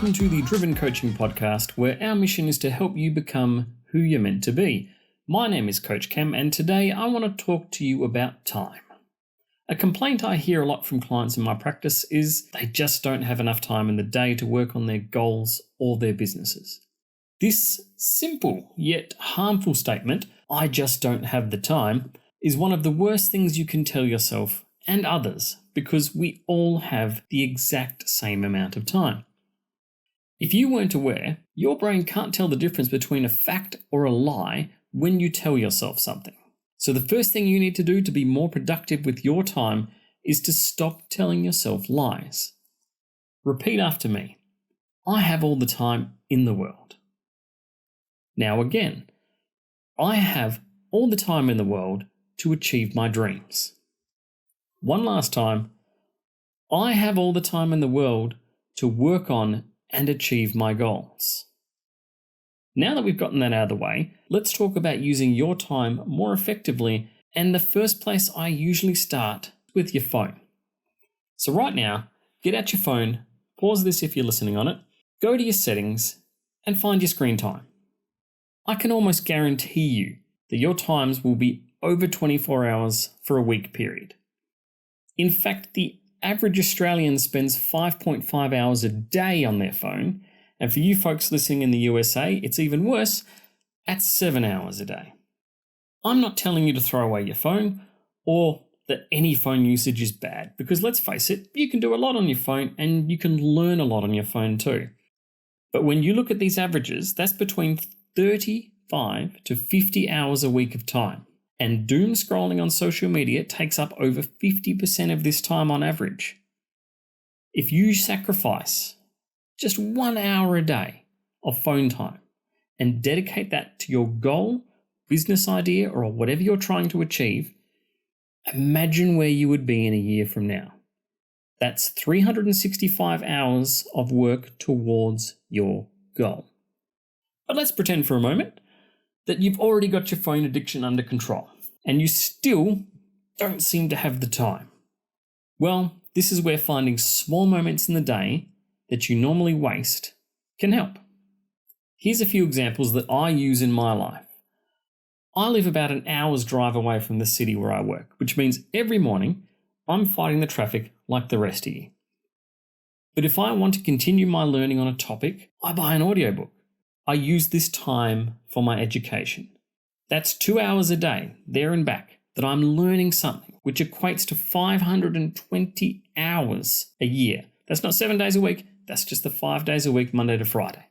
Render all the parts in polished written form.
welcome to the Driven Coaching Podcast, where our mission is to help you become who you're meant to be. My name is Coach Cam, and today I want to talk to you about time. A complaint I hear a lot from clients in my practice is they just don't have enough time in the day to work on their goals or their businesses. This simple yet harmful statement, "I just don't have the time," is one of the worst things you can tell yourself and others, because we all have the exact same amount of time. If you weren't aware, your brain can't tell the difference between a fact or a lie when you tell yourself something. So the first thing you need to do to be more productive with your time is to stop telling yourself lies. Repeat after me. I have all the time in the world. Now again, I have all the time in the world to achieve my dreams. One last time, I have all the time in the world to work on and achieve my goals. Now that we've gotten that out of the way, let's talk about using your time more effectively, and the first place I usually start with your phone. So right now, get out your phone, pause this if you're listening on it, go to your settings, and find your screen time. I can almost guarantee you that your times will be over 24 hours for a week period. In fact, the average Australian spends 5.5 hours a day on their phone, and for you folks listening in the USA, it's even worse, at 7 hours a day. I'm not telling you to throw away your phone or that any phone usage is bad, because let's face it, you can do a lot on your phone and you can learn a lot on your phone too. But when you look at these averages, that's between 35 to 50 hours a week of time. And doom scrolling on social media takes up over 50% of this time on average. If you sacrifice just 1 hour a day of phone time and dedicate that to your goal, business idea, or whatever you're trying to achieve, imagine where you would be in a year from now. That's 365 hours of work towards your goal. But let's pretend for a moment that you've already got your phone addiction under control and you still don't seem to have the time. Well, this is where finding small moments in the day that you normally waste can help. Here's a few examples that I use in my life. I live about an hour's drive away from the city where I work, which means every morning I'm fighting the traffic like the rest of you. But if I want to continue my learning on a topic, I buy an audiobook. I use this time for my education. That's 2 hours a day, there and back, that I'm learning something, which equates to 520 hours a year. That's not 7 days a week, that's just the 5 days a week, Monday to Friday.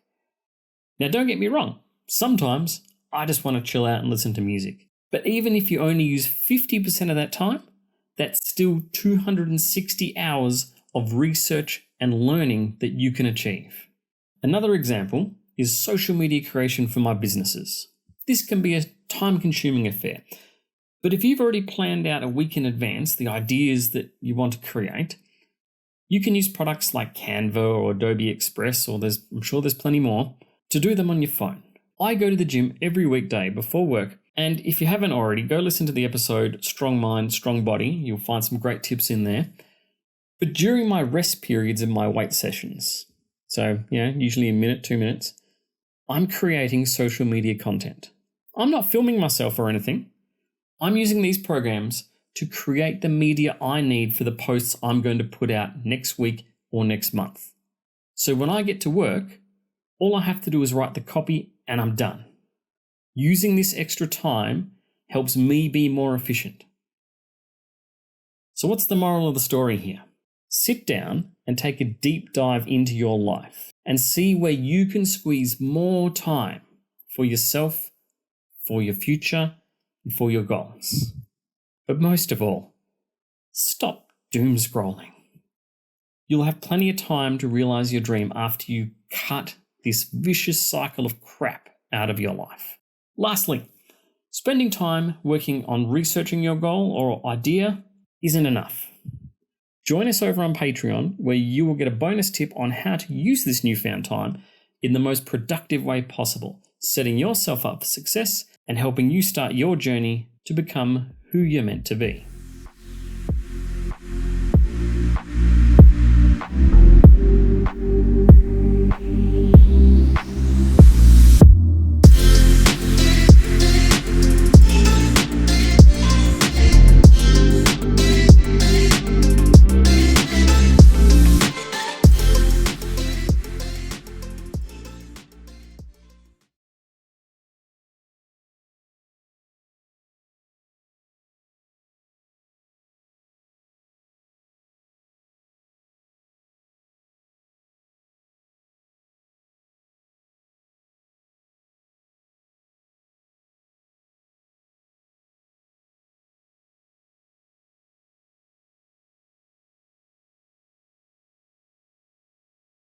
Now don't get me wrong, sometimes I just want to chill out and listen to music. But even if you only use 50% of that time, that's still 260 hours of research and learning that you can achieve. Another example is social media creation for my businesses. This can be a time-consuming affair, but if you've already planned out a week in advance the ideas that you want to create, you can use products like Canva or Adobe Express, or I'm sure there's plenty more, to do them on your phone. I go to the gym every weekday before work, and if you haven't already, go listen to the episode Strong Mind, Strong Body. You'll find some great tips in there. But during my rest periods and my weight sessions, so usually a minute, 2 minutes, I'm creating social media content. I'm not filming myself or anything. I'm using these programs to create the media I need for the posts I'm going to put out next week or next month. So when I get to work, all I have to do is write the copy and I'm done. Using this extra time helps me be more efficient. So what's the moral of the story here? Sit down and take a deep dive into your life and see where you can squeeze more time for yourself, for your future, and for your goals. But most of all, stop doom scrolling. You'll have plenty of time to realize your dream after you cut this vicious cycle of crap out of your life. Lastly, spending time working on researching your goal or idea isn't enough. Join us over on Patreon, where you will get a bonus tip on how to use this newfound time in the most productive way possible, setting yourself up for success and helping you start your journey to become who you're meant to be.